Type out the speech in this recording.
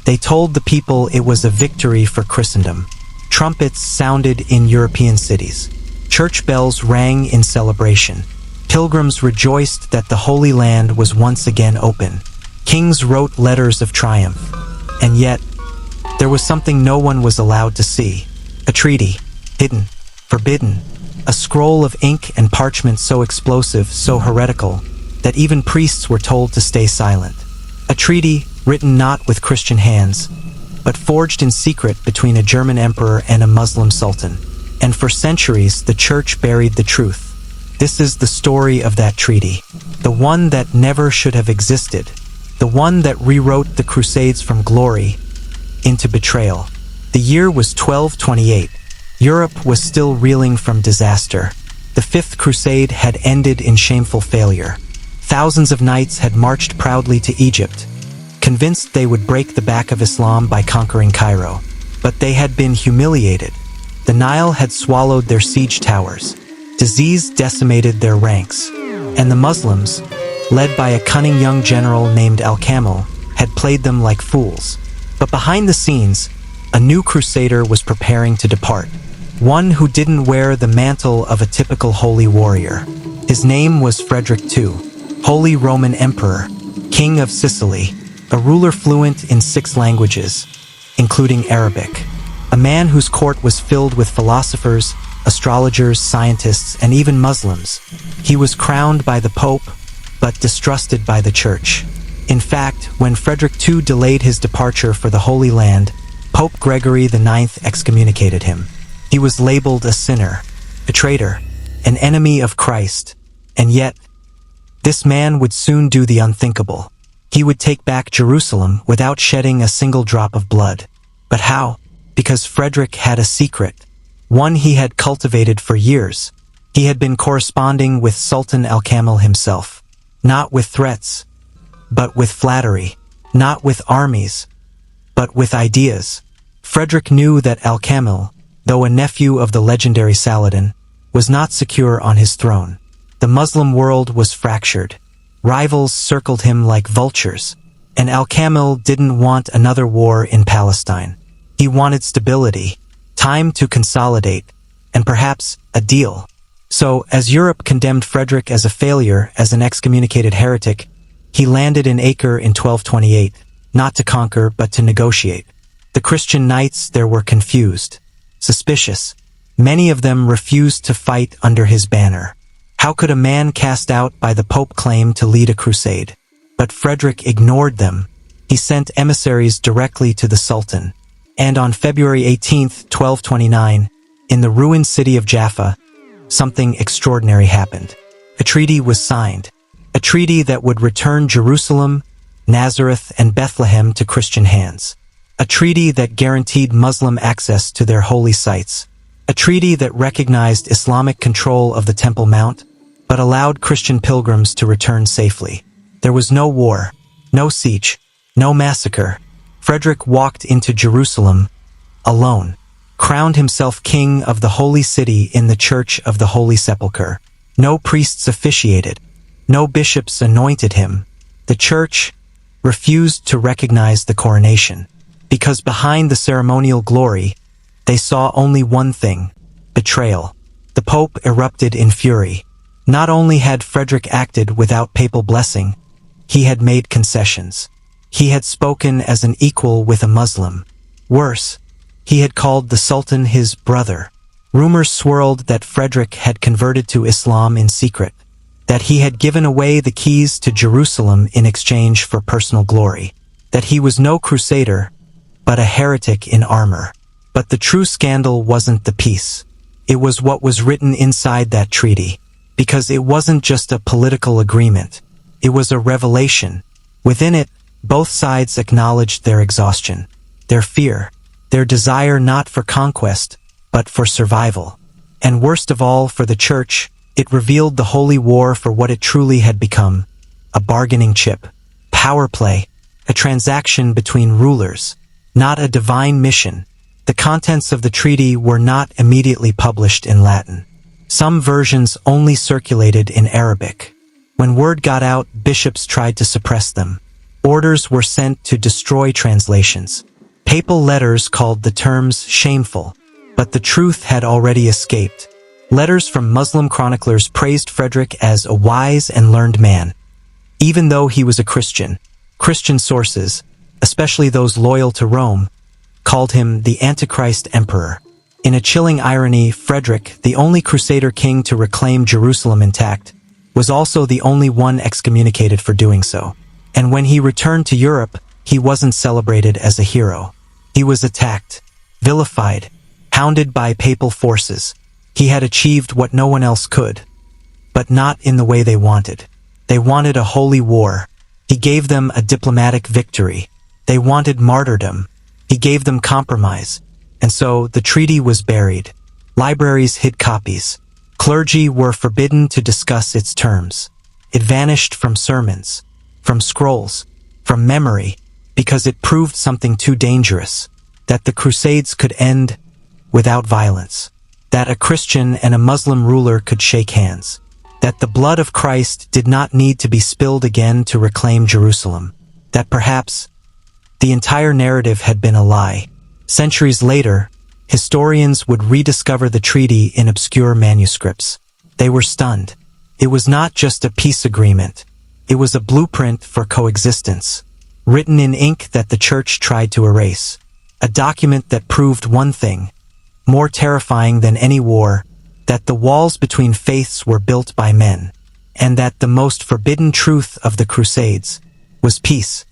They told the people it was a victory for Christendom. Trumpets sounded in European cities. Church bells rang in celebration. Pilgrims rejoiced that the Holy Land was once again open. Kings wrote letters of triumph. And yet, there was something no one was allowed to see. A treaty, hidden, forbidden, a scroll of ink and parchment so explosive, so heretical, that even priests were told to stay silent. A treaty written not with Christian hands, but forged in secret between a German emperor and a Muslim sultan. And for centuries, the church buried the truth. This is the story of that treaty, the one that never should have existed, the one that rewrote the Crusades from glory into betrayal. The year was 1228. Europe was still reeling from disaster. The Fifth Crusade had ended in shameful failure. Thousands of knights had marched proudly to Egypt, convinced they would break the back of Islam by conquering Cairo. But they had been humiliated. The Nile had swallowed their siege towers. Disease decimated their ranks. And the Muslims, led by a cunning young general named Al-Kamil, had played them like fools. But behind the scenes, a new crusader was preparing to depart. One who didn't wear the mantle of a typical holy warrior. His name was Frederick II, Holy Roman Emperor, King of Sicily, a ruler fluent in 6 languages, including Arabic. A man whose court was filled with philosophers, astrologers, scientists, and even Muslims. He was crowned by the Pope, but distrusted by the Church. In fact, when Frederick II delayed his departure for the Holy Land, Pope Gregory IX excommunicated him. He was labeled a sinner, a traitor, an enemy of Christ. And yet, this man would soon do the unthinkable. He would take back Jerusalem without shedding a single drop of blood. But how? Because Frederick had a secret, one he had cultivated for years. He had been corresponding with Sultan Al-Kamil himself, not with threats, but with flattery, not with armies, but with ideas. Frederick knew that Al-Kamil, though a nephew of the legendary Saladin, was not secure on his throne. The Muslim world was fractured. Rivals circled him like vultures, and Al-Kamil didn't want another war in Palestine. He wanted stability, time to consolidate, and perhaps a deal. So, as Europe condemned Frederick as a failure, as an excommunicated heretic, he landed in Acre in 1228, not to conquer but to negotiate. The Christian knights there were confused, suspicious. Many of them refused to fight under his banner. How could a man cast out by the Pope claim to lead a crusade? But Frederick ignored them. He sent emissaries directly to the Sultan. And on February 18, 1229, in the ruined city of Jaffa, something extraordinary happened. A treaty was signed. A treaty that would return Jerusalem, Nazareth, and Bethlehem to Christian hands. A treaty that guaranteed Muslim access to their holy sites. A treaty that recognized Islamic control of the Temple Mount, but allowed Christian pilgrims to return safely. There was no war, no siege, no massacre. Frederick walked into Jerusalem alone, crowned himself king of the holy city in the Church of the Holy Sepulchre. No priests officiated, no bishops anointed him. The Church refused to recognize the coronation, because behind the ceremonial glory, they saw only one thing: betrayal. The Pope erupted in fury. Not only had Frederick acted without papal blessing, he had made concessions. He had spoken as an equal with a Muslim. Worse, he had called the Sultan his brother. Rumors swirled that Frederick had converted to Islam in secret, that he had given away the keys to Jerusalem in exchange for personal glory, that he was no crusader, but a heretic in armor. But the true scandal wasn't the peace. It was what was written inside that treaty, because it wasn't just a political agreement. It was a revelation. Within it, both sides acknowledged their exhaustion, their fear, their desire not for conquest, but for survival. And worst of all, for the Church, it revealed the holy war for what it truly had become: a bargaining chip, power play, a transaction between rulers, not a divine mission. The contents of the treaty were not immediately published in Latin. Some versions only circulated in Arabic. When word got out, bishops tried to suppress them. Orders were sent to destroy translations. Papal letters called the terms shameful, but the truth had already escaped. Letters from Muslim chroniclers praised Frederick as a wise and learned man. Even though he was a Christian, Christian sources, especially those loyal to Rome, called him the Antichrist Emperor. In a chilling irony, Frederick, the only Crusader king to reclaim Jerusalem intact, was also the only one excommunicated for doing so. And when he returned to Europe, he wasn't celebrated as a hero. He was attacked, vilified, hounded by papal forces. He had achieved what no one else could, but not in the way they wanted. They wanted a holy war. He gave them a diplomatic victory. They wanted martyrdom. He gave them compromise. And so the treaty was buried. Libraries hid copies. Clergy were forbidden to discuss its terms. It vanished from sermons, from scrolls, from memory, because it proved something too dangerous, that the Crusades could end without violence, that a Christian and a Muslim ruler could shake hands, that the blood of Christ did not need to be spilled again to reclaim Jerusalem, that perhaps the entire narrative had been a lie. Centuries later, historians would rediscover the treaty in obscure manuscripts. They were stunned. It was not just a peace agreement. It was a blueprint for coexistence, written in ink that the church tried to erase. A document that proved one thing, more terrifying than any war, that the walls between faiths were built by men, and that the most forbidden truth of the Crusades was peace.